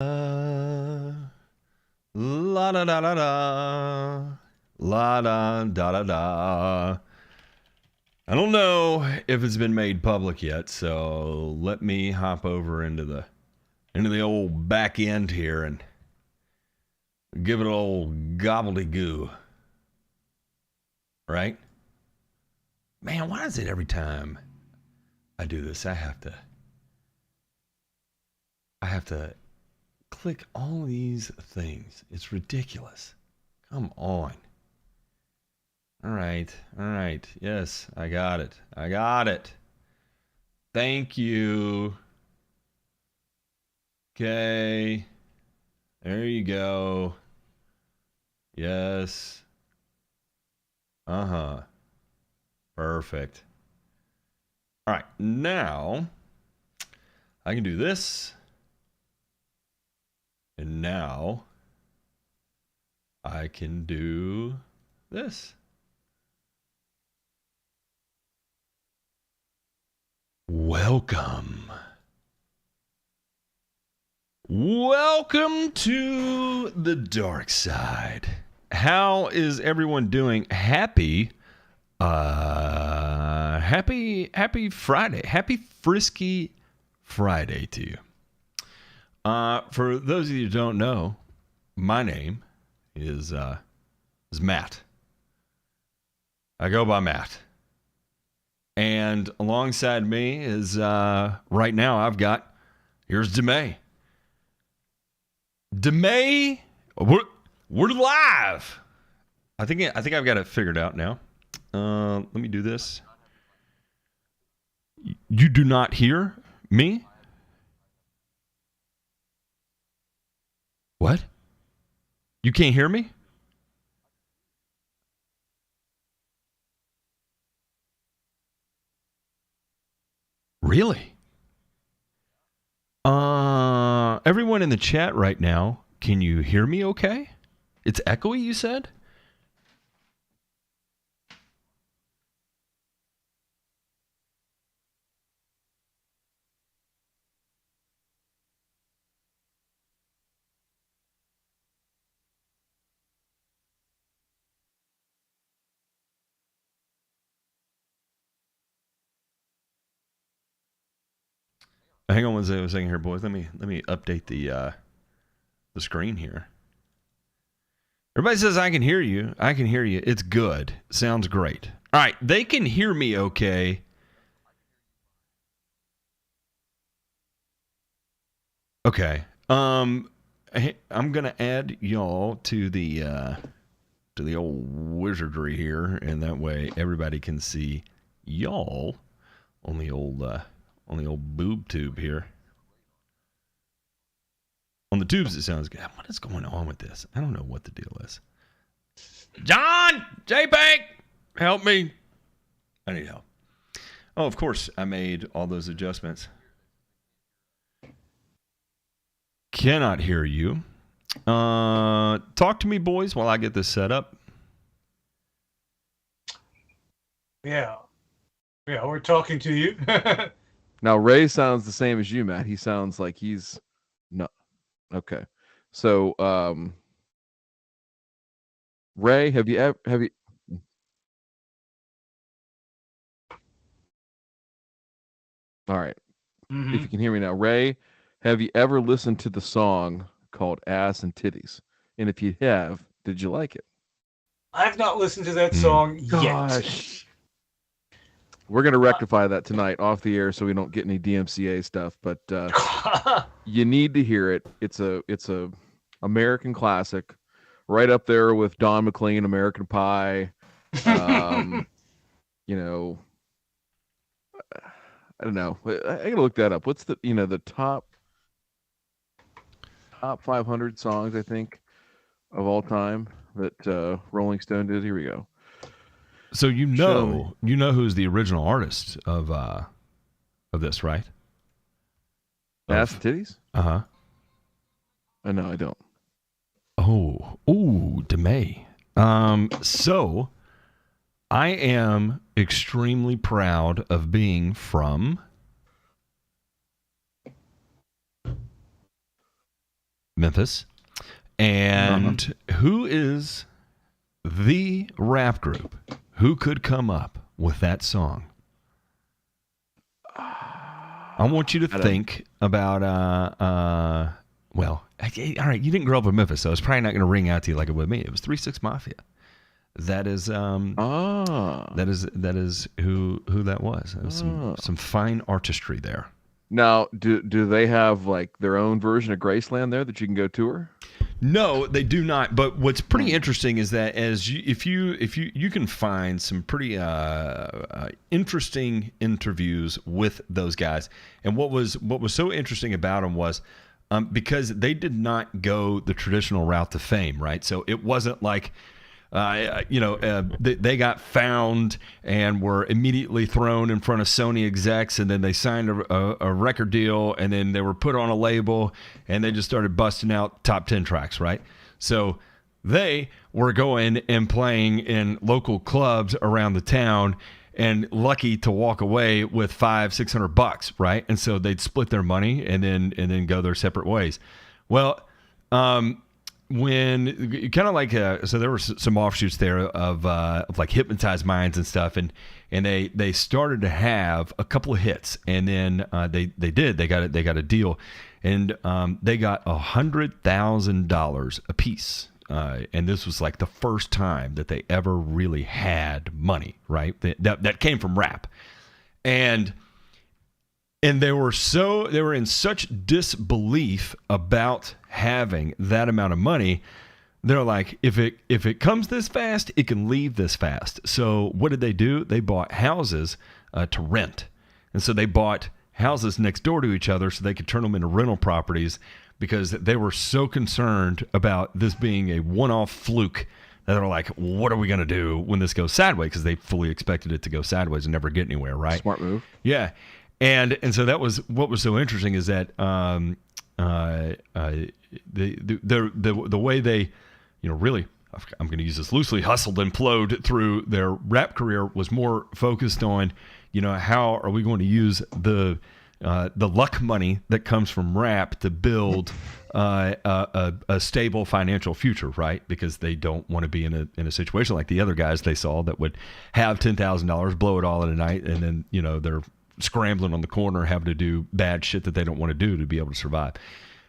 La da da da da. La da da da da. I don't know if it's been made public yet, so let me hop over into the old back end here and give it an old gobbledygoo. Right? Man, why is it every time I do this I have to click all these things? It's ridiculous. Come on. All right. Yes, I got it. Thank you. Okay. There you go. Yes. Uh-huh. Perfect. All right. Now, I can do this. And now, I can do this. Welcome to the dark side. How is everyone doing? Happy Friday. Happy Frisky Friday to you. For those of you who don't know, my name is Matt. I go by Matt. And alongside me is, right now, here's DeMay. DeMay, we're live. I think I've got it figured out now. Let me do this. You do not hear me? What? You can't hear me? Really? Everyone in the chat right now, can you hear me okay? It's echoey, you said? Hang on one second here, boys. Let me update the screen here. Everybody says I can hear you. I can hear you. It's good. Sounds great. All right, they can hear me okay. Okay. I'm gonna add y'all to the old wizardry here, and that way everybody can see y'all on the old boob tube here. On the tubes, it sounds good. What is going on with this? I don't know what the deal is. John! JPEG! Help me. I need help. Oh, of course, I made all those adjustments. Cannot hear you. Talk to me, boys, while I get this set up. Yeah, we're talking to you. Now, Ray sounds the same as you, Matt. He sounds like he's no. Okay. So, Ray, have you? All right. Mm-hmm. If you can hear me now, Ray, have you ever listened to the song called Ass and Titties? And if you have, did you like it? I've not listened to that song yet. We're going to rectify that tonight off the air so we don't get any DMCA stuff, but you need to hear it. It's a American classic, right up there with Don McLean, American Pie. You know, I don't know. I got to look that up. What's the top 500 songs, I think, of all time that Rolling Stone did? Here we go. So you know who's the original artist of this, right? Ass and Titties? Uh-huh. No, I don't. Oh, DeMay. So I am extremely proud of being from Memphis. And who is the rap group who could come up with that song? I want you to think about, well, all right, you didn't grow up in Memphis, so it's probably not going to ring out to you like it would me. It was 3 6 Mafia. That is that is who that was. There was some fine artistry there. Now, do they have like their own version of Graceland there that you can go tour? No, they do not. But what's pretty interesting is that if you can find some pretty interesting interviews with those guys, and what was so interesting about them was because they did not go the traditional route to fame, right? So it wasn't like they got found and were immediately thrown in front of Sony execs, and then they signed a record deal, and then they were put on a label, and they just started busting out top 10 tracks, right? So they were going and playing in local clubs around the town and lucky to walk away with $500-$600, right? And so they'd split their money and then go their separate ways. Well, when kind of like so there were some offshoots there of like Hypnotized Minds and stuff, and they started to have a couple of hits, and then they got a deal, and they got $100,000 a piece, and this was like the first time that they ever really had money, right? That came from rap, and they were in such disbelief about having that amount of money. They're like, if it comes this fast, it can leave this fast. So what did they do? They bought houses to rent, and so they bought houses next door to each other so they could turn them into rental properties, because they were so concerned about this being a one-off fluke that they're like, what are we going to do when this goes sideways? Because they fully expected it to go sideways and never get anywhere, right? Smart move. Yeah. And so that was what was so interesting, is that the way they, really, I'm going to use this loosely, hustled and plowed through their rap career was more focused on, how are we going to use the luck money that comes from rap to build a stable financial future, right? Because they don't want to be in a situation like the other guys they saw that would have $10,000, blow it all in a night, and then they're scrambling on the corner, having to do bad shit that they don't want to do to be able to survive.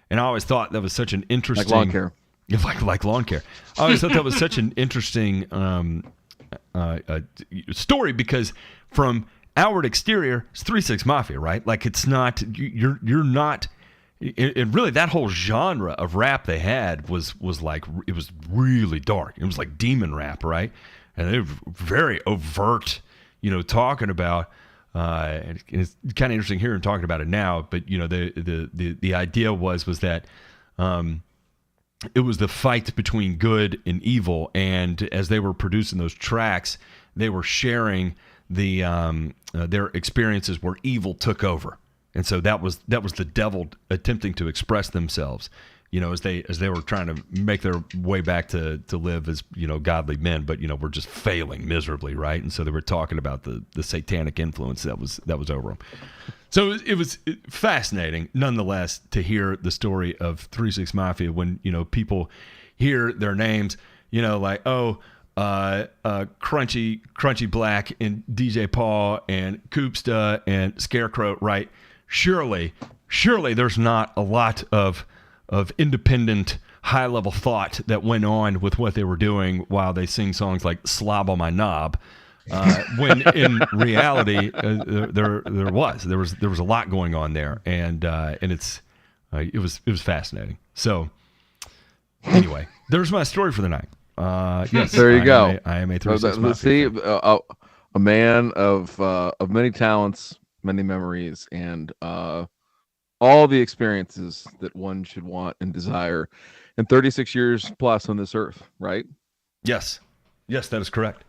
And I always thought that was such an interesting, like lawn care. Like lawn care. I always thought that was such an interesting story, because from outward exterior, it's 3 6 Mafia, right? Like, it's not, you're not, and really that whole genre of rap they had was like, it was really dark. It was like demon rap, right? And they were very overt, talking about, and it's kind of interesting hearing talking about it now, but the idea was that it was the fight between good and evil, and as they were producing those tracks, they were sharing their experiences where evil took over, and so that was the devil attempting to express themselves, as they were trying to make their way back to live as godly men, but we're just failing miserably, right? And so they were talking about the satanic influence that was over them. So it was fascinating, nonetheless, to hear the story of 3 6 Mafia when people hear their names, like Crunchy Black and DJ Paul and Koopsta and Scarecrow, right? Surely there's not a lot of independent, high-level thought that went on with what they were doing while they sing songs like "Slob on My Knob," when in reality there was a lot going on there, and it was fascinating. So anyway, there's my story for the night. Yes, there you go. I am a 3 6 Mafia. See, a man of many talents, many memories, and all the experiences that one should want and desire, and 36 years plus on this earth, right? Yes, that is correct.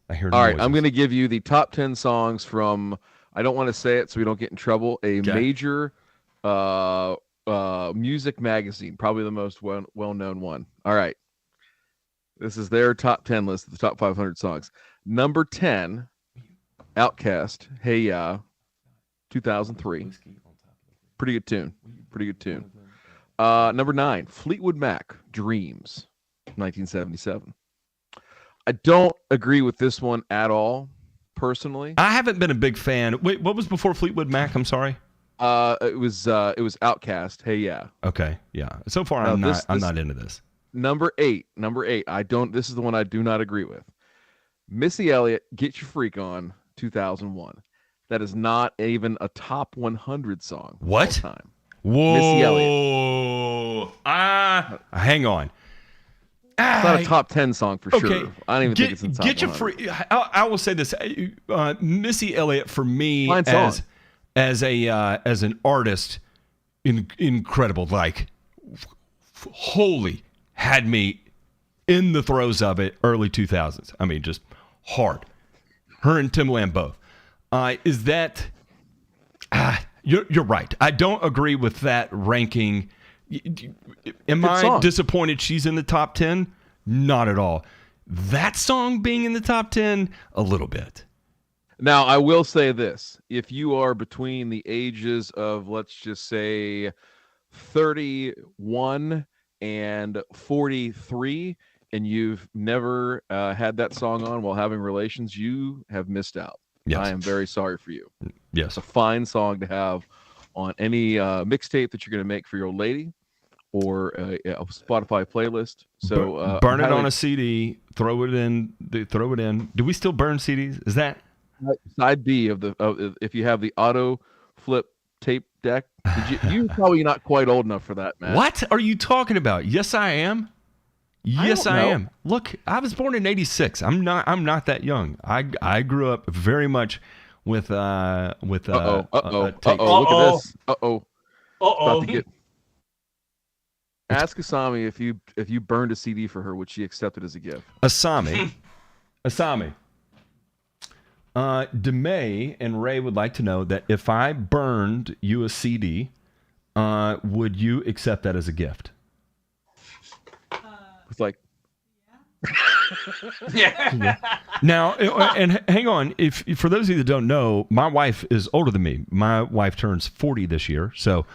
I hear. All right, I'm going to give you the top 10 songs from, I don't want to say it so we don't get in trouble, a major music magazine, probably the most well-known one. All right. This is their top 10 list of the top 500 songs. Number 10, Outkast, Hey Ya, 2003. Pretty good tune. Number 9, Fleetwood Mac, Dreams, 1977. I don't agree with this one at all, personally. I haven't been a big fan. Wait, what was before Fleetwood Mac? I'm sorry. It was Outkast. Hey, yeah. Okay, yeah. So far, I'm not into this. Number 8. This is the one I do not agree with. Missy Elliott, Get Your Freak On, 2001. That is not even a top 100 song. What? All time. Whoa. Missy Elliott. Hang on. It's not a top 10 song for sure. I don't even think it's in the top 100. I will say this. Missy Elliott, for me, Fine song. as an artist, incredible. Like, holy, had me in the throes of it early 2000s. I mean, just hard. Her and Timbaland both. Is that... You're right. I don't agree with that ranking. Am I disappointed she's in the top 10? Not at all. That song being in the top 10, a little bit. Now, I will say this. If you are between the ages of, let's just say, 31 and 43, and you've never had that song on while having relations, you have missed out. Yes. I am very sorry for you. Yes. It's a fine song to have on any mixtape that you're going to make for your old lady or a Spotify playlist. So burn it on a CD, throw it in. Do we still burn CDs? Is that side B of if you have the auto flip tape deck? You're probably not quite old enough for that, man. What are you talking about? Yes, I am. Yes, I am. Look, I was born in '86. I'm not that young. I grew up very much with tape. Look at this. Ask Asami if you burned a CD for her, would she accept it as a gift? Asami. DeMay and Ray would like to know that if I burned you a CD, would you accept that as a gift? It's like, yeah. Now, and hang on. If for those of you that don't know, my wife is older than me. My wife turns 40 this year, so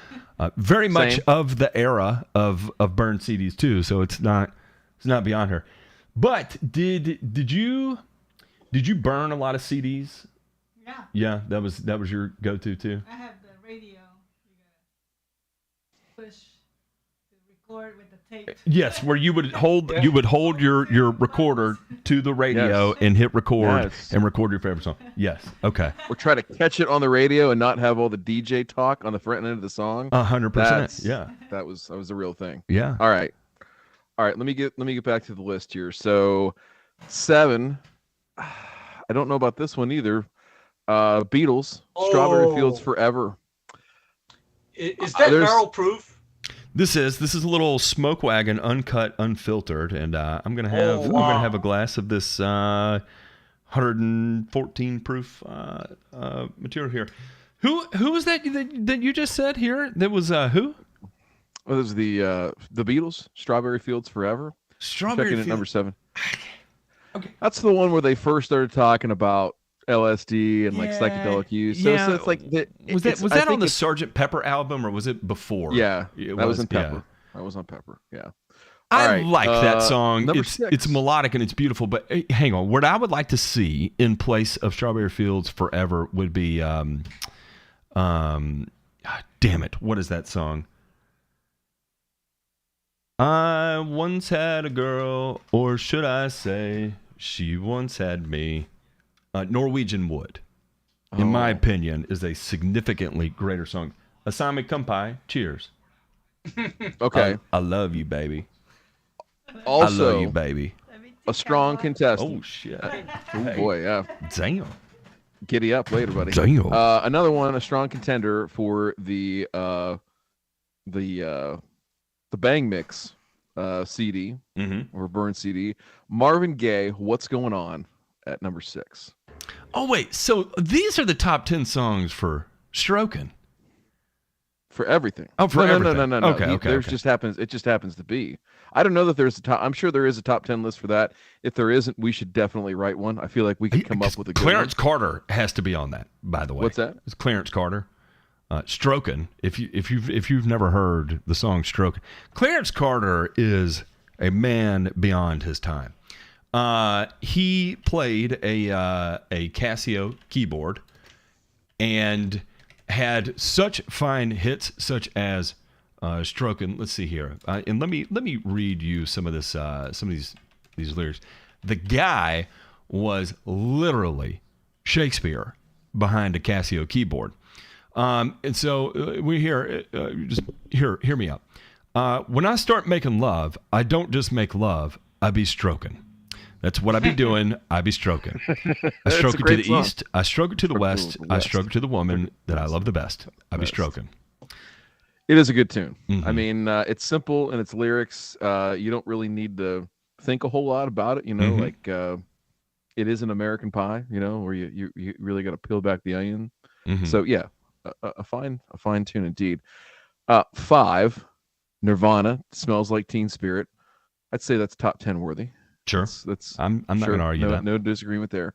very much Same. of the era of burned CDs too. So it's not beyond her. But did you burn a lot of CDs? Yeah. Yeah, that was your go-to too. I have the radio. You gotta push to record with the tape. Yes, where you would hold your recorder to the radio and hit record and record your favorite song. Yes. Okay. Or try to catch it on the radio and not have all the DJ talk on the front end of the song. 100%. Yeah. That was the real thing. Yeah. All right. Let me get back to the list here. So 7. I don't know about this one either. Beatles, Strawberry Fields Forever. Is that barrel proof? This is a little smoke wagon, uncut, unfiltered, and I'm gonna have a glass of this 114 proof material here. Who was that you just said here? That was who? Well, this is the Beatles, Strawberry Fields Forever. Strawberry Checking at number 7. Okay, that's the one where they first started talking about LSD and like psychedelic use. So it's like was that on the Sgt. Pepper album or was it before? Yeah, that was in Pepper. Yeah. That was on Pepper. Yeah. I like that song. It's melodic and it's beautiful. But hang on, what I would like to see in place of Strawberry Fields Forever would be, damn it, what is that song? I once had a girl, or should I say, she once had me. Norwegian Wood, in my opinion, is a significantly greater song. Asami Kampai, cheers. Okay. I love you, baby. Also, I love you, baby. A strong contestant. Oh, shit. Oh, boy, yeah. Damn. Giddy up later, buddy. Damn. Another one, a strong contender for the Bang Mix CD, or Burn CD. Marvin Gaye, What's Going On, at number 6. Oh, wait. So these are the top 10 songs for Strokin'? For everything. Oh, for everything. No. Okay. It just happens to be. I don't know that there's a top. I'm sure there is a top 10 list for that. If there isn't, we should definitely write one. I feel like we could come up with a good Clarence one. Carter has to be on that, by the way. What's that? It's Clarence Carter. Strokin'. If you've never heard the song Strokin', Clarence Carter is a man beyond his time. He played a Casio keyboard and had such fine hits, such as Strokin'. Let's see here, and let me read you some of these lyrics. The guy was literally Shakespeare behind a Casio keyboard. And so we just hear me out. When I start making love, I don't just make love, I be stroking. That's what I be doing. I be stroking. I stroke it to the east. I stroke it to the west. I stroke it to the woman that I love the best. I be stroking. It is a good tune. Mm-hmm. I mean, it's simple in its lyrics. You don't really need to think a whole lot about it. You know, like it is an American Pie. You know, where you really got to peel back the onion. Mm-hmm. So yeah, a fine tune indeed. 5, Nirvana, Smells Like Teen Spirit. I'd say that's top 10 worthy. Sure. I'm not going to argue that. No disagreement there.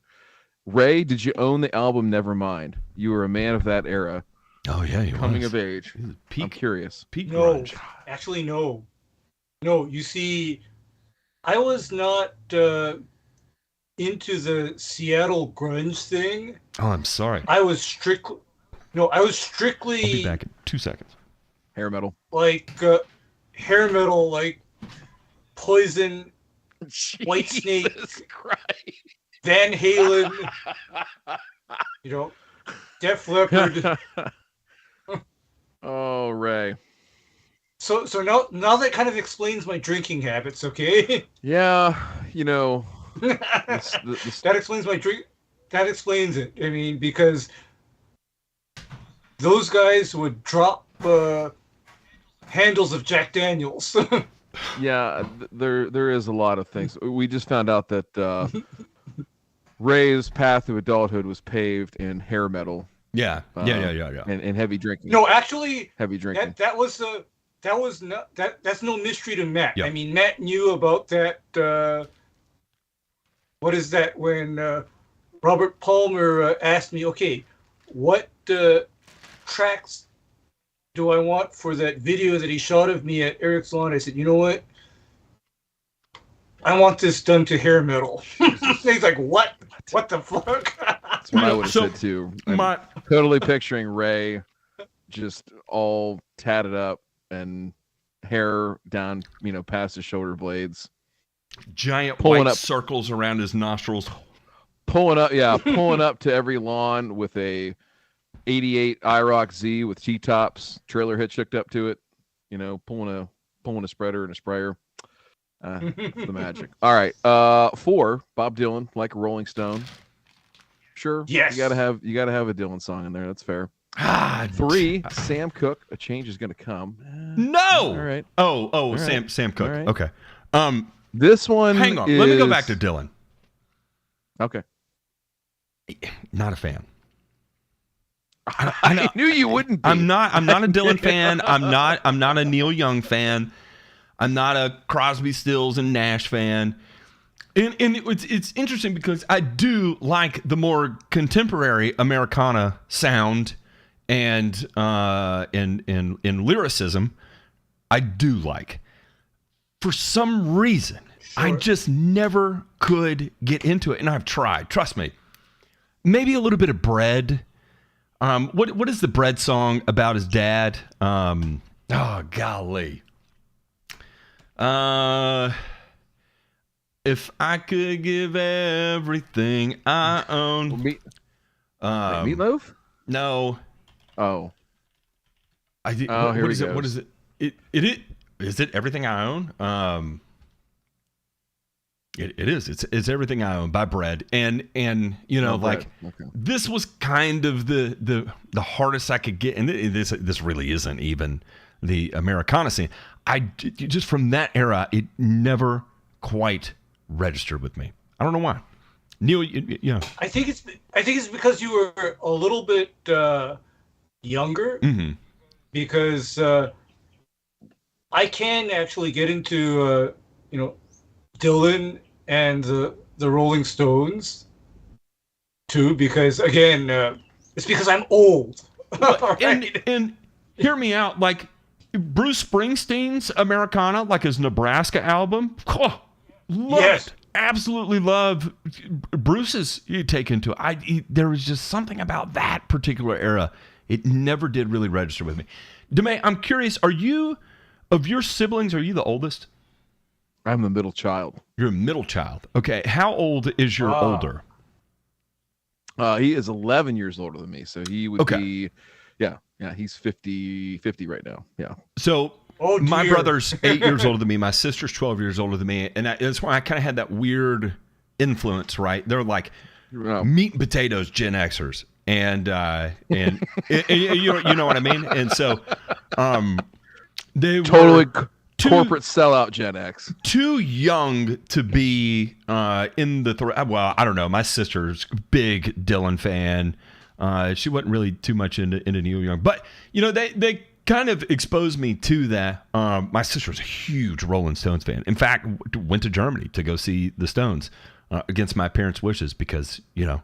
Ray, did you own the album Nevermind? You were a man of that era. Oh yeah, you coming of age. I'm curious. Peak no, grunge. actually no. You see, I was not into the Seattle grunge thing. Oh, I'm sorry. I was strictly. I'll be back in 2 seconds. Hair metal. Like hair metal, like Poison, White Snake, Van Halen, Def Leppard. Oh, Ray. So now that kind of explains my drinking habits, okay? Yeah, that explains my drink. That explains it. I mean, because those guys would drop handles of Jack Daniels. Yeah, there is a lot of things. We just found out that Ray's path to adulthood was paved in hair metal. Yeah. And heavy drinking. No, actually, heavy drinking. That's no mystery to Matt. Yep. I mean, Matt knew about that. What is that? When Robert Palmer asked me, okay, what tracks do I want for that video that he shot of me at Eric's lawn? I said, you know what? I want this done to hair metal. He's like, what? What the fuck? That's what I would have said too. I'm totally picturing Ray just all tatted up and hair down, past his shoulder blades. Giant white circles around his nostrils. Pulling up to every lawn with a 88 IROC Z with T-tops, trailer hitch hooked up to it, pulling a spreader and a sprayer. The magic. All right. 4, Bob Dylan, Like a Rolling Stone. Sure. Yes. You gotta have a Dylan song in there. That's fair. 3, Sam Cooke, A Change Is Gonna Come. No. All right. Oh, right. Sam Cooke. Right. Okay. This one. Hang on. Let me go back to Dylan. Okay. Not a fan. I knew you wouldn't be. I'm not a Dylan fan. I'm not a Neil Young fan. I'm not a Crosby, Stills, and Nash fan. And it's interesting because I do like the more contemporary Americana sound and in lyricism. I do like. For some reason, I just never could get into it, and I've tried. Trust me. Maybe a little bit of Bread. What is the Bread song about his dad? Oh golly. If I could give everything I own. Meatloaf? No. Oh. What is it? What is it? Is it Everything I Own? It is. It's Everything I Own by Bread, and okay. This was kind of the hardest I could get, and this really isn't even the Americana scene. Just from that era, it never quite registered with me. I don't know why. Neil, I think it's because you were a little bit younger, because I can actually get into Dylan and the Rolling Stones too, because again, it's because I'm old. All and right. and hear me out. Like Bruce Springsteen's Americana, like his Nebraska album. Oh, love Yes. it. Absolutely love Bruce's take into it. There was just something about that particular era. It never did really register with me. DeMay, I'm curious, are you, of your siblings, are you the oldest? I'm the middle child. You're a middle child. Okay. How old is your older? He is 11 years older than me, so he would be, yeah, he's 50 right now. Yeah. So Oh, my dear. brother's 8 years older than me. My sister's 12 years older than me, and that's why I kind of had that weird influence, right? They're like meat and potatoes Gen Xers, and you know what I mean. And so, they Totally were corporate sellout Gen X. too young to be in the well, I don't know. My sister's big Dylan fan. She wasn't really too much into Neil Young, but you know they kind of exposed me to that. My sister was a huge Rolling Stones fan. In fact, went to Germany to go see the Stones against my parents' wishes because you know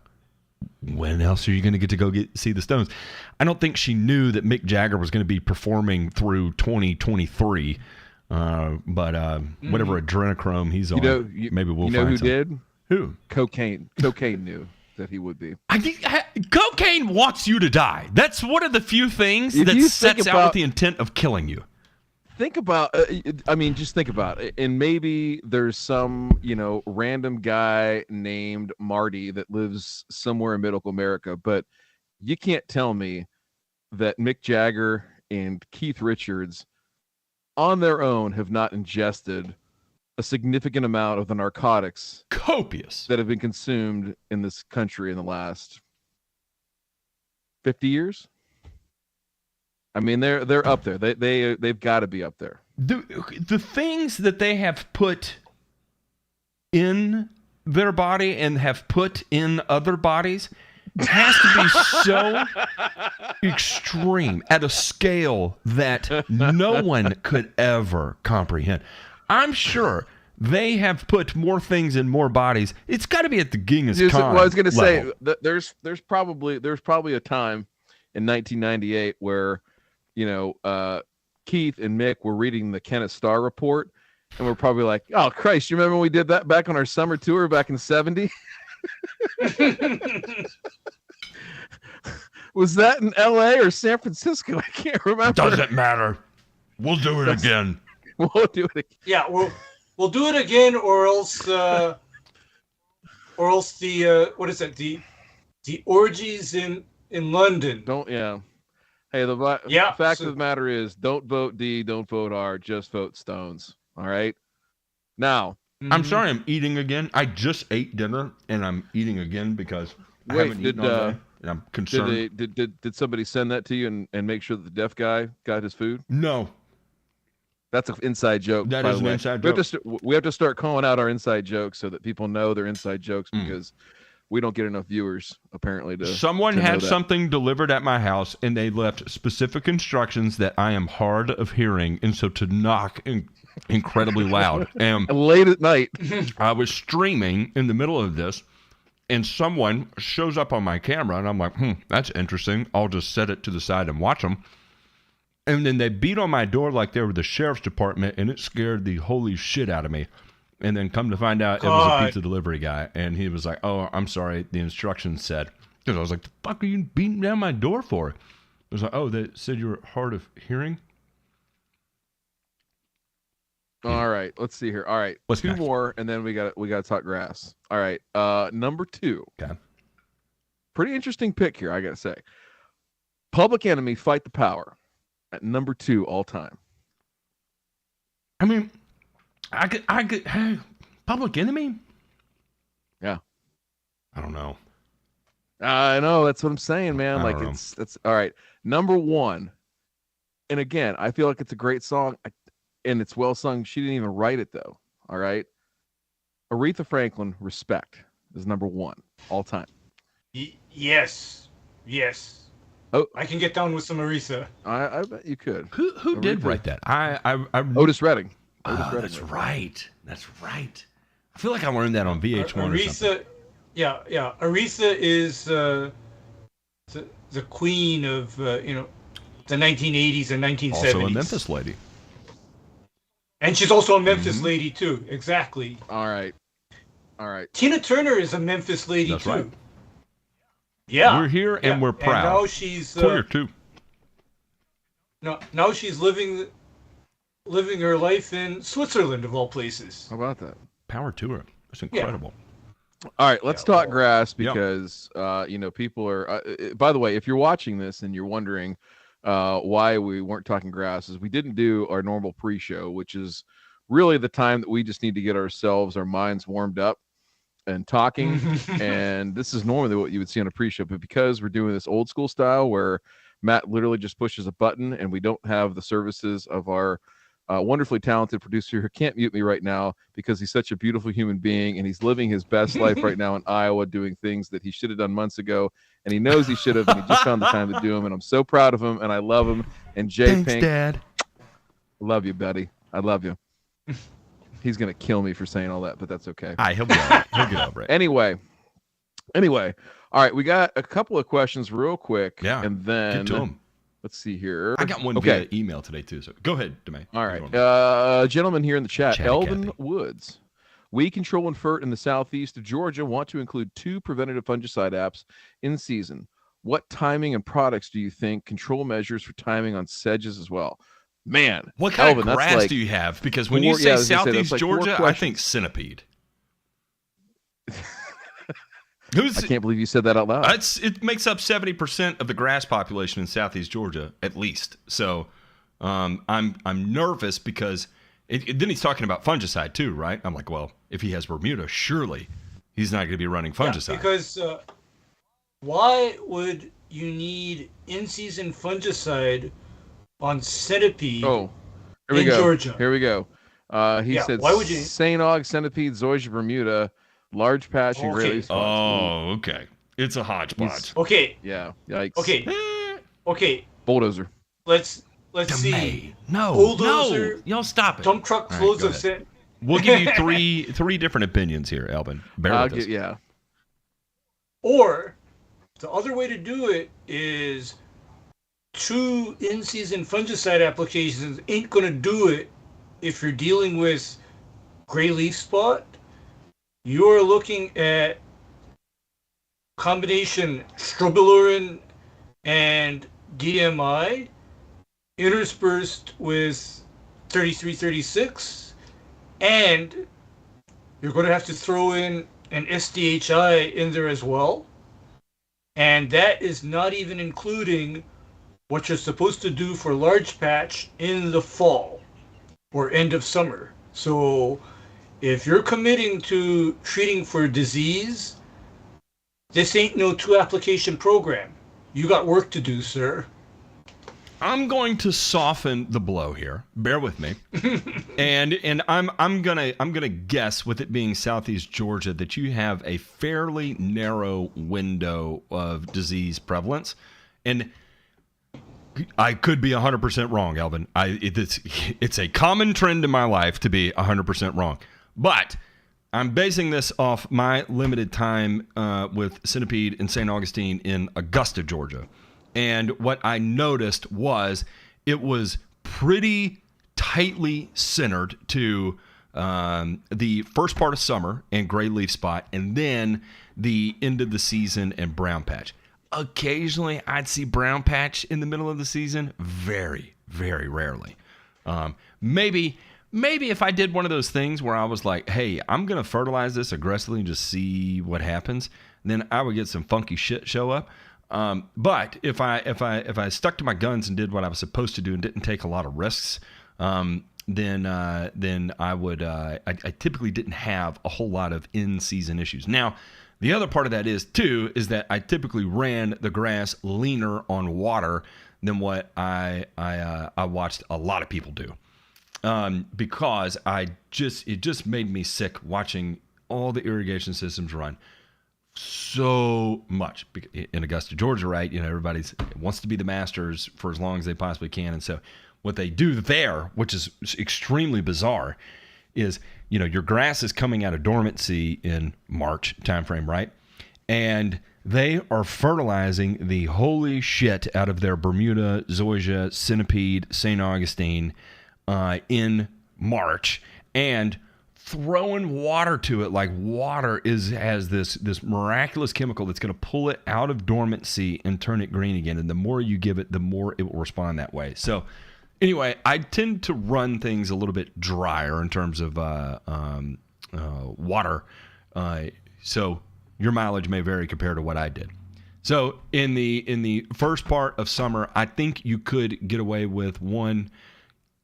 when else are you going to get to go see the Stones? I don't think she knew that Mick Jagger was going to be performing through 2023. But whatever adrenochrome he's on, maybe we'll find who some. did? Who? Cocaine. Cocaine knew that he would be. I think cocaine wants you to die. That's one of the few things If that you sets think out with about- the intent of killing you. Think about, just think about it. And maybe there's some, random guy named Marty that lives somewhere in middle America, but you can't tell me that Mick Jagger and Keith Richards on their own have not ingested a significant amount of the narcotics Copious. that have been consumed in this country in the last 50 years. I mean, they're up there. They've got to be up there. The things that they have put in their body and have put in other bodies has to be so extreme at a scale that no one could ever comprehend. I'm sure they have put more things in more bodies. It's got to be at the Genghis Khan Well, I was going to say level. that there's probably a time in 1998 where Keith and Mick were reading the Kenneth Starr report, and we're probably like, "Oh Christ, you remember when we did that back on our summer tour back in '70? Was that in L.A. or San Francisco? I can't remember." Doesn't matter. We'll do it again. We'll do it again. Yeah, we'll do it again, or else the what is it, the orgies in London. Hey, the Yeah, fact so- of the matter is, don't vote D, don't vote R, just vote Stones. All right. Now, I'm sorry I'm eating again. I just ate dinner, and I'm eating again because I Wait, haven't eaten all day, and I'm concerned. did somebody send that to you and make sure that the deaf guy got his food? No. That's an inside joke. That by is the an way. inside We have to start calling out our inside jokes so that people know they're inside jokes because we don't get enough viewers apparently to. Someone to know had that. something delivered at my house, and they left specific instructions that I am hard of hearing, and so to knock incredibly loud. And late at night. I was streaming in the middle of this, and someone shows up on my camera, and I'm like, that's interesting. I'll just set it to the side and watch them. And then they beat on my door like they were the sheriff's department, and it scared the holy shit out of me. And then come to find out, it was a pizza delivery guy, and he was like, "Oh, I'm sorry, the instructions said." Because I was like, "The fuck are you beating down my door for?" It was like, "Oh, they said you were hard of hearing." All right, let's see here. All right, What's two next? more, and then we got to talk grass. All right, number 2. Okay. Pretty interesting pick here, I gotta say. Public Enemy, Fight the Power, at number 2 all time. I mean, I could, Public Enemy? Yeah. I don't know. I know, that's what I'm saying, man. I Like don't know. that's all right. Number 1, and again, I feel like it's a great song, and it's well sung. She didn't even write it though. All right, Aretha Franklin, Respect is number 1 all time. Yes. Oh. I can get down with some Aretha. I bet you could. Who did Aretha. write that? I Otis Redding. that's right. That's right. I feel like I learned that on VH1 or something. Aretha, yeah. Aretha is the queen of the 1980s and 1970s. Also a Memphis lady. And she's also a Memphis lady too. Exactly. All right. Tina Turner is a Memphis lady That's too. right. Yeah. We're here and we're proud. And now she's Clear too. Now she's living her life in Switzerland of all places. How about that? Power to her. It's incredible. All right, let's talk grass because people are. By the way, if you're watching this and you're wondering why we weren't talking grass, is we didn't do our normal pre-show, which is really the time that we just need to get our minds warmed up and talking. And this is normally what you would see on a pre-show, but because we're doing this old school style where Matt literally just pushes a button and we don't have the services of our wonderfully talented producer who can't mute me right now because he's such a beautiful human being and he's living his best life right now in Iowa doing things that he should have done months ago, and he knows he should have, and he just found the time to do them, and I'm so proud of him and I love him. And Jay Thanks, Pink, Dad. I love you, buddy. I love you. He's gonna kill me for saying all that, but that's okay. He'll be all right. He'll get over it. Anyway, all right, we got a couple of questions real quick. Yeah, and then get to 'em. Let's see here. I got one via email today too. So go ahead, Demay. All right, gentleman here in the chat, Elvin Kathy. Woods. Weed control and fert in the southeast of Georgia want to include 2 preventative fungicide apps in season. What timing and products do you think control measures for timing on sedges as well? Man, What kind Elvin, of that's grass like do you have? Because when you 4 say I was gonna say, Southeast that's like 4 Georgia, I questions. think centipede. I can't believe you said that out loud. It makes up 70% of the grass population in Southeast Georgia, at least. So I'm nervous because then he's talking about fungicide too, right? I'm like, well, if he has Bermuda, surely he's not going to be running fungicide. Yeah, because why would you need in-season fungicide on centipede? Oh, here we in go. Georgia. Here we go. He said why would you? St. Aug, centipede, zoysia, Bermuda, large patch, and Okay. great spots. Oh, okay. It's a hodgepodge. Okay. Yeah. Yikes. Okay. Bulldozer. Let's see. No, Bulldozer, no. Y'all stop it. Dump truck All right, loads go of ahead. sand. We'll give you three different opinions here, Elvin. Bear with us. Yeah. Or the other way to do it is 2 in-season fungicide applications ain't going to do it if you're dealing with gray leaf spot. You're looking at combination strobilurin and DMI interspersed with 3336, and you're going to have to throw in an SDHI in there as well. And that is not even including what you're supposed to do for large patch in the fall or end of summer. So if you're committing to treating for disease, this ain't no 2 application program. You got work to do, sir. I'm going to soften the blow here. Bear with me. and I'm gonna guess, with it being Southeast Georgia, that you have a fairly narrow window of disease prevalence. And I could be 100% wrong, Alvin. It's a common trend in my life to be 100% wrong. But I'm basing this off my limited time with centipede in St. Augustine in Augusta, Georgia. And what I noticed was it was pretty tightly centered to the first part of summer and gray leaf spot, and then the end of the season and brown patch. Occasionally, I'd see brown patch in the middle of the season. Very, very rarely. Maybe if I did one of those things where I was like, hey, I'm going to fertilize this aggressively and just see what happens, then I would get some funky shit show up. But if I stuck to my guns and did what I was supposed to do and didn't take a lot of risks, then I would. I typically didn't have a whole lot of in-season issues. Now, the other part of that is that I typically ran the grass leaner on water than what I watched a lot of people do, because it just made me sick watching all the irrigation systems run so much in Augusta, Georgia, right? Everybody wants to be the masters for as long as they possibly can. And so what they do there, which is extremely bizarre, is, your grass is coming out of dormancy in March timeframe, right? And they are fertilizing the holy shit out of their Bermuda, Zoysia, Centipede, St. Augustine in March, and throwing water to it like water has this miraculous chemical that's going to pull it out of dormancy and turn it green again. And the more you give it, the more it will respond that way. So anyway, I tend to run things a little bit drier in terms of water. So your mileage may vary compared to what I did. So in the first part of summer, I think you could get away with one,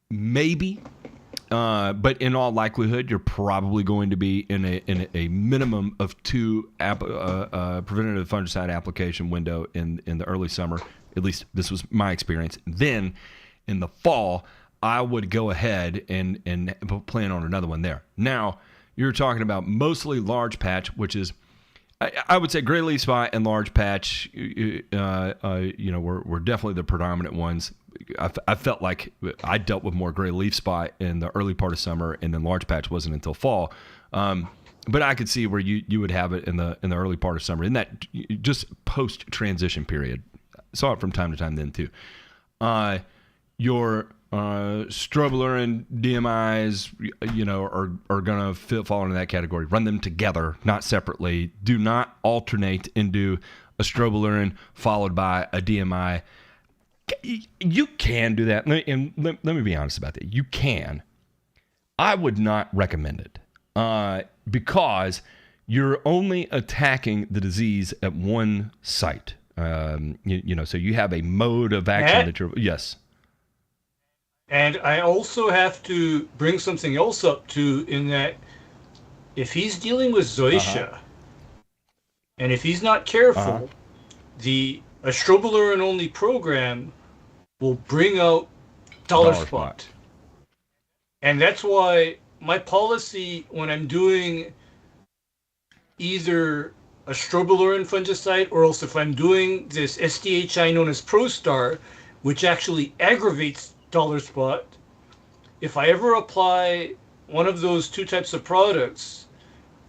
maybe, but in all likelihood, you're probably going to be in a minimum of 2 preventative fungicide application window in the early summer. At least this was my experience. Then in the fall, I would go ahead and plan on another one there. Now, you're talking about mostly large patch, which is, I would say gray leaf spot and large patch, were definitely the predominant ones. I felt like I dealt with more gray leaf spot in the early part of summer, and then large patch wasn't until fall. But I could see where you would have it in the early part of summer, in that just post transition period. Saw it from time to time then too. Your strobilurin and DMIs, are gonna fall into that category. Run them together, not separately. Do not alternate and do a strobilurin followed by a DMI. You can do that, and let me be honest about that. You can. I would not recommend it because you're only attacking the disease at one site. So you have a mode of action that you're. Yes. And I also have to bring something else up too, in that if he's dealing with Zoysia, and if he's not careful, the strobilurin only program will bring out dollar spot. And that's why my policy when I'm doing either a strobilurin fungicide, or else if I'm doing this SDHI known as ProStar, which actually aggravates dollar spot, if I ever apply one of those 2 types of products,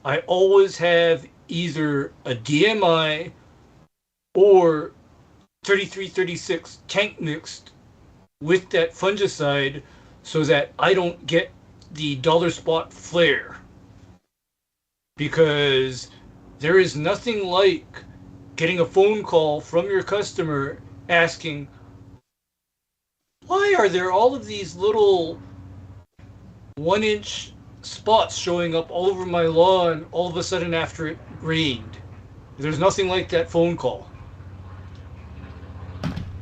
I always have either a DMI or 3336 tank mixed with that fungicide, so that I don't get the dollar spot flare. Because there is nothing like getting a phone call from your customer asking, why are there all of these little 1-inch spots showing up all over my lawn all of a sudden after it rained? There's nothing like that phone call.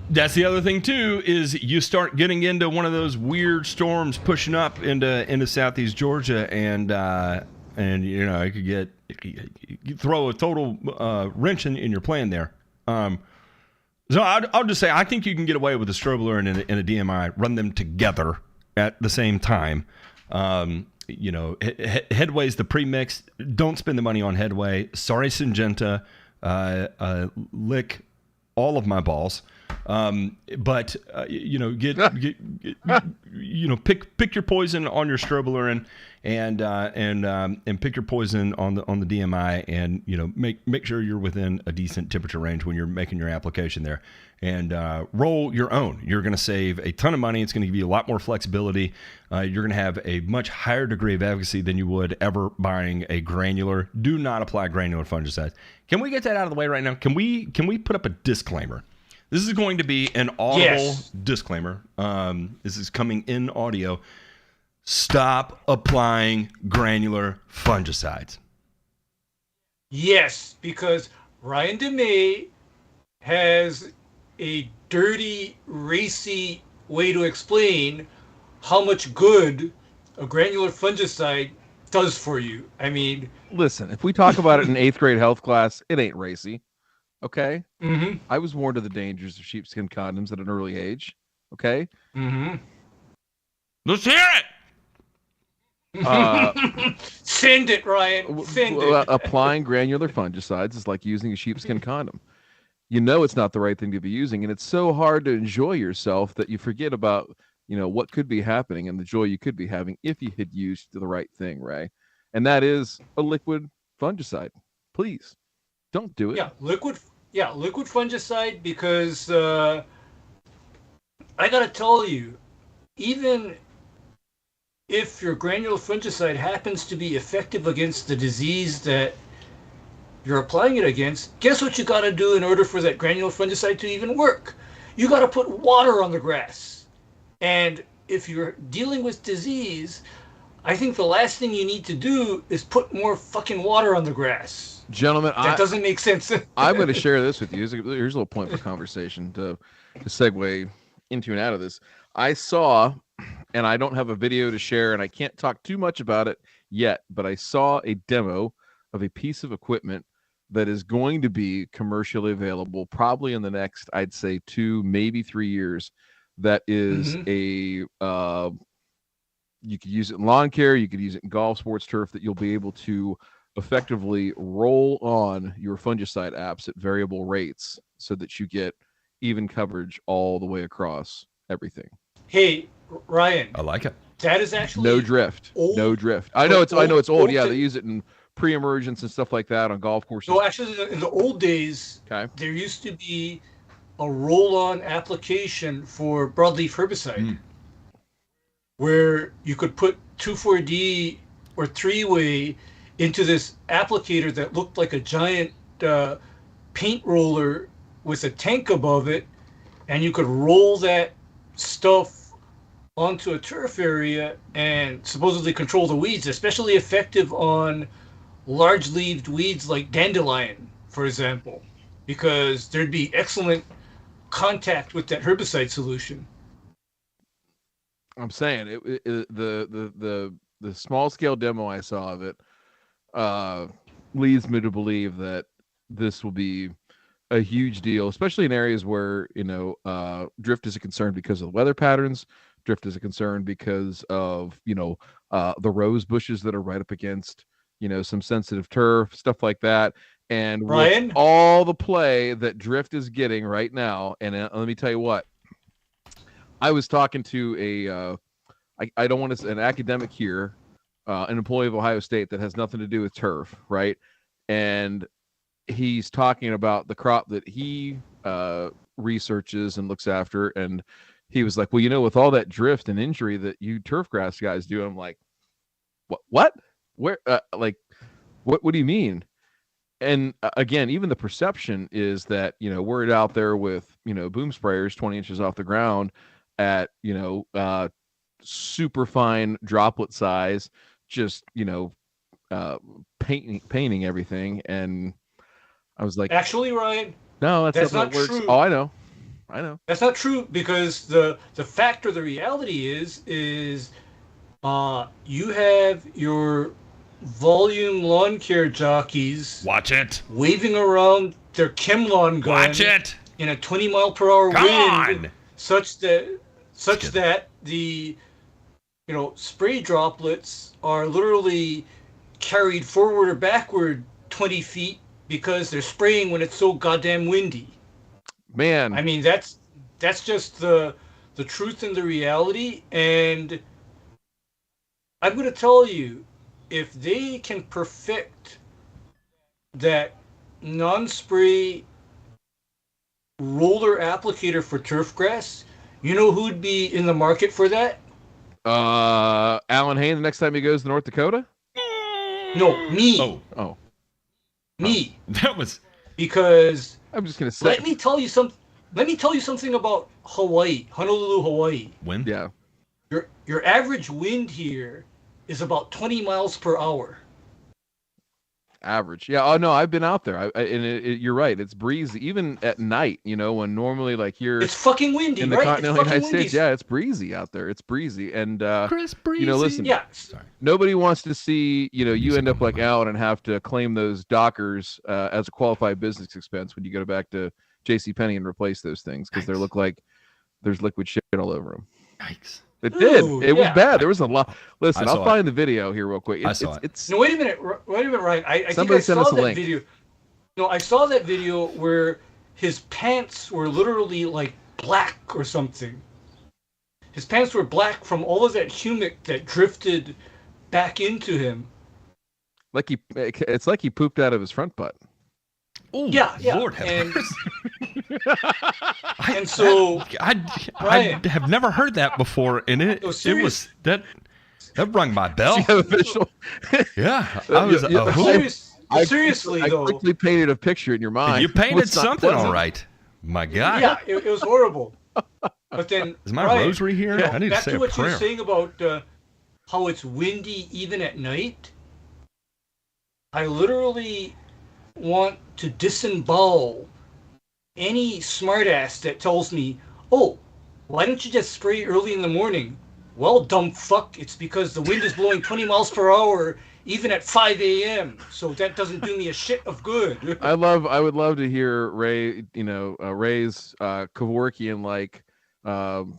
That's the other thing too, is you start getting into one of those weird storms pushing up into southeast Georgia, and it could throw a total wrench in your plan there. So I'll just say I think you can get away with a strobilurin and a DMI. Run them together at the same time. Headway's the pre-mix. Don't spend the money on Headway. Sorry, Syngenta. Lick all of my balls. Pick your poison on your strobilurin and pick your poison on the DMI, and make sure you're within a decent temperature range when you're making your application there, and roll your own. You're going to save a ton of money. It's going to give you a lot more flexibility. You're going to have a much higher degree of efficacy than you would ever buying a granular. Do not apply granular fungicides. Can we get that out of the way right now? Can we put up a disclaimer? This is going to be an audible disclaimer. This is coming in audio. Stop applying granular fungicides. Yes, because Ryan DeMay has a dirty, racy way to explain how much good a granular fungicide does for you. I mean, listen, if we talk about it in 8th grade health class, it ain't racy. Okay? Mm-hmm. I was warned of the dangers of sheepskin condoms at an early age. Okay? Mm-hmm. Let's hear it! Send it, Ryan. Send it. Applying granular fungicides is like using a sheepskin condom. It's not the right thing to be using, and it's so hard to enjoy yourself that you forget about, what could be happening and the joy you could be having if you had used the right thing, Ray. And that is a liquid fungicide. Please. Don't do it. Yeah, liquid fungicide, because I gotta tell you, even if your granular fungicide happens to be effective against the disease that you're applying it against, guess what you gotta do in order for that granular fungicide to even work? You gotta put water on the grass. And if you're dealing with disease, I think the last thing you need to do is put more fucking water on the grass. Gentlemen, that doesn't make sense. I'm going to share this with you. Here's a little point for conversation to segue into and out of this. I saw, and I don't have a video to share, and I can't talk too much about it yet, but I saw a demo of a piece of equipment that is going to be commercially available probably in the next, I'd say, 2, maybe 3 years. That is a you could use it in lawn care, you could use it in golf, sports turf, that you'll be able to effectively roll on your fungicide apps at variable rates so that you get even coverage all the way across everything. Hey, Ryan. I like it. That is actually no drift. Old. No drift. I know it's old. Yeah, they use it in pre-emergence and stuff like that on golf courses. No, actually, in the old days, there used to be a roll-on application for broadleaf herbicide where you could put 2,4-D or 3-way into this applicator that looked like a giant paint roller with a tank above it, and you could roll that stuff onto a turf area and supposedly control the weeds, especially effective on large-leaved weeds like dandelion, for example, because there'd be excellent contact with that herbicide solution. I'm saying the small scale demo I saw of it leads me to believe that this will be a huge deal, especially in areas where drift is a concern because of the weather patterns. Drift is a concern because of the rose bushes that are right up against some sensitive turf, stuff like that. And Ryan, with all the play that drift is getting right now, and let me tell you what, I was talking to I don't want to, an academic here, an employee of Ohio State that has nothing to do with turf, right? And he's talking about the crop that he researches and looks after, and he was like, well, with all that drift and injury that you turf grass guys do, I'm like, what? Where? What do you mean? And again, even the perception is that we're out there with boom sprayers 20 inches off the ground at super fine droplet size, just painting everything. And I was like, actually, Ryan, no, that's not how it works. True. Oh, I know. That's not true, because the fact or the reality is you have your volume lawn care jockeys, watch it, waving around their ChemLawn gun, watch it, in a 20-mile-per-hour wind, on! such that the spray droplets are literally carried forward or backward 20 feet because they're spraying when it's so goddamn windy. Man, I mean, that's just the truth and the reality. And I'm going to tell you, if they can perfect that non-spray roller applicator for turf grass, you know who'd be in the market for that? Alan Hayne, the next time he goes to North Dakota? No, me. Oh. Me. That was... Because I'm just going to say... Let me tell you something about Hawaii, Honolulu, Hawaii. Wind? Yeah. Your average wind here is about 20 miles per hour. Average. Yeah. Oh, no, I've been out there. You're right. It's breezy. Even at night, when normally it's fucking windy, in the right? continental United States, yeah, it's breezy out there. It's breezy. And, Chris breezy. Listen, yeah. Nobody wants to see, you end up like Alan and have to claim those Dockers as a qualified business expense when you go back to JCPenney and replace those things, because they look like there's liquid shit all over them. Yikes. It did. It was bad. There was a lot. Listen, I'll find the video here real quick. I saw it. No, wait a minute, Ryan. I think I saw that video. No, I saw that video where his pants were literally like black or something. His pants were black from all of that humic that drifted back into him. It's like he pooped out of his front butt. Oh, Yeah, yeah. Lord have And- mercy. And so, I have never heard that before, and it was that rung my bell. Yeah, official. Yeah, I was. seriously I though, quickly painted a picture in your mind. You painted What's not something pleasant. all right. My God. yeah, it was horrible. But then, Is my Brian, rosary here? you know, I need to back say to a what you were prayer. saying about how it's windy even at night. I literally want to disembowel any smartass that tells me, "Oh, why don't you just spray early in the morning?" Well, dumb fuck, it's because the wind is blowing 20 miles per hour even at 5 a.m. So that doesn't do me a shit of good. I would love to hear Ray, Ray's Kevorkian like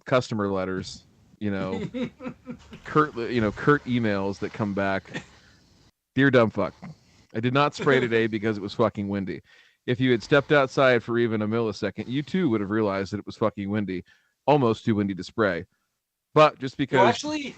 customer letters, curt emails that come back. Dear dumb fuck, I did not spray today because it was fucking windy. If you had stepped outside for even a millisecond, you too would have realized that it was fucking windy, almost too windy to spray. But just because, Well, actually,